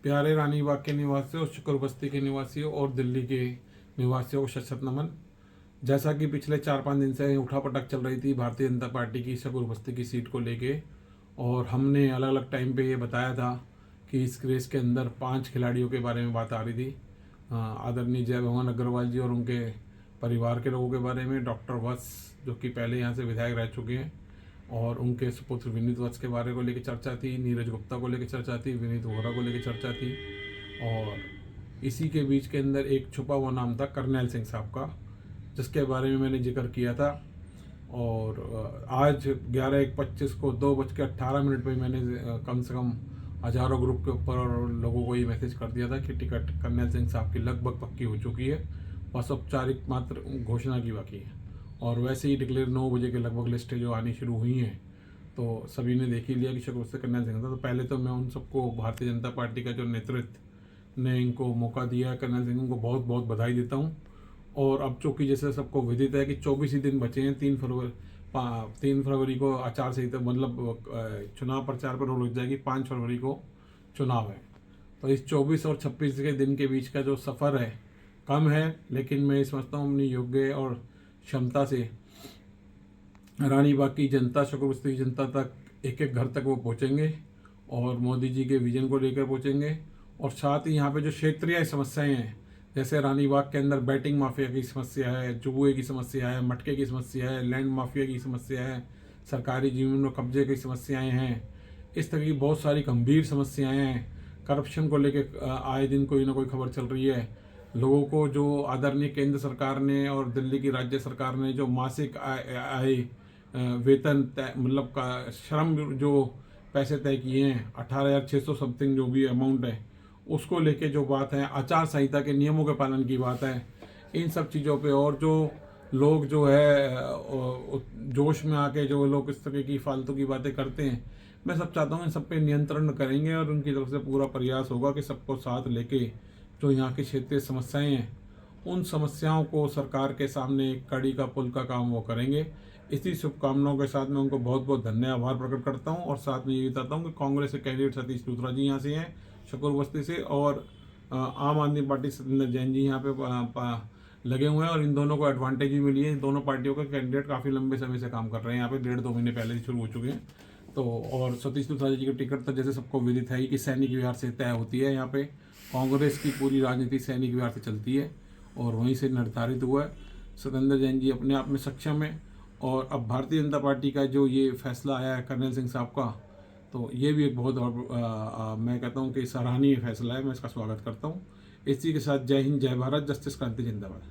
प्यारे रानी बाग के निवासियों, शुक्र बस्ती के निवासियों और दिल्ली के निवासियों को शत शत नमन। जैसा कि पिछले 4-5 दिन से उठापटक चल रही थी भारतीय जनता पार्टी की शुक्र बस्ती की सीट को लेके, और हमने अलग अलग टाइम पे ये बताया था कि इस रेस के अंदर 5 खिलाड़ियों के बारे में बात आ रही थी। आदरणीय जय भगवान अग्रवाल जी और उनके परिवार के लोगों के बारे में, डॉक्टर वत्स जो कि पहले यहाँ से विधायक रह चुके हैं, और उनके सुपुत्र विनीत वत्स के बारे को लेकर चर्चा थी, नीरज गुप्ता को लेकर चर्चा थी, विनीत वोहरा को लेकर चर्चा थी, और इसी के बीच के अंदर एक छुपा हुआ नाम था करनैल सिंह साहब का, जिसके बारे में मैंने जिक्र किया था। और आज 11:25 को 2:18 पर मैंने कम से कम हजारों ग्रुप के ऊपर और लोगों को ये मैसेज कर दिया था कि टिकट करनैल सिंह साहब की लगभग पक्की हो चुकी है, बस औपचारिक मात्र घोषणा की बाकी है। और वैसे ही डिक्लेयर 9 बजे के लगभग लिस्टें जो आनी शुरू हुई हैं, तो सभी ने देख ही लिया कि शुक्र से करनैल सिंह था। तो पहले तो मैं उन सबको, भारतीय जनता पार्टी का जो नेतृत्व ने इनको मौका दिया है, करनैल सिंह को बहुत बहुत बधाई देता हूँ। और अब चूँकि जैसे सबको विदित है कि 24 ही दिन बचे हैं, 3 फरवरी को आचार संहिता मतलब चुनाव प्रचार पर रोक लग जाएगी, 5 फरवरी को चुनाव है। तो इस 24 और 26 के दिन के बीच का जो सफ़र है कम है, लेकिन मैं समझता हूँ अपनी योग्य और क्षमता से रानी बाग की जनता, शुक्र बस्ती की जनता तक, एक एक घर तक वो पहुँचेंगे और मोदी जी के विजन को लेकर पहुँचेंगे। और साथ ही यहाँ पे जो क्षेत्रीय समस्याएं हैं, जैसे रानी बाग के अंदर बैटिंग माफिया की समस्या है, जुए की समस्या है, मटके की समस्या है, लैंड माफिया की समस्या है, सरकारी जमीन में कब्जे की समस्याएं हैं, इस तरह की बहुत सारी गंभीर समस्याएं हैं। करप्शन को लेकर आए दिन कोई ना कोई खबर चल रही है। लोगों को जो आदरणीय केंद्र सरकार ने और दिल्ली की राज्य सरकार ने जो मासिक आय वेतन तय मतलब का श्रम जो पैसे तय किए हैं, 18,600 समथिंग जो भी अमाउंट है, उसको लेके जो बात है, आचार संहिता के नियमों के पालन की बात है, इन सब चीज़ों पे, और जो लोग जो है जोश में आके जो लोग इस तरह की फालतू की बातें करते हैं, मैं सब चाहता हूँ इन सब पे नियंत्रण करेंगे और उनकी तरफ से पूरा प्रयास होगा कि सबको साथ लेके जो यहाँ की क्षेत्रीय समस्याएं हैं, उन समस्याओं को सरकार के सामने एक कड़ी का पुल का काम वो करेंगे। इसी शुभकामनाओं के साथ मैं उनको बहुत बहुत आभार प्रकट करता हूँ, और साथ में ये बताता हूँ कि कांग्रेस के कैंडिडेट सतीश लूथरा जी यहाँ से हैं, शुक्र बस्ती से, और आम आदमी पार्टी सत्येंद्र जैन जी यहाँ पे लगे हुए हैं, और इन दोनों को एडवांटेज भी मिली है। इन दोनों पार्टियों के कैंडिडेट काफ़ी लंबे समय से काम कर रहे हैं यहाँ पे, 1.5-2 महीने पहले से शुरू हो चुके हैं। तो और सतीश लूथरा जी की टिकट तो जैसे सबको विदित है ही कि सैनिक विहार से तय होती है। यहाँ पे कांग्रेस की पूरी राजनीति सैनिक विहार से चलती है और वहीं से निर्धारित हुआ है। सत्येंद्र जैन जी अपने आप में सक्षम है, और अब भारतीय जनता पार्टी का जो ये फैसला आया है करनैल सिंह साहब का, तो ये भी एक बहुत मैं कहता हूँ कि सराहनीय फैसला है। मैं इसका स्वागत करता हूँ। इसी के साथ जय हिंद, जय भारत, जस्टिस क्रांति जिंदाबाद।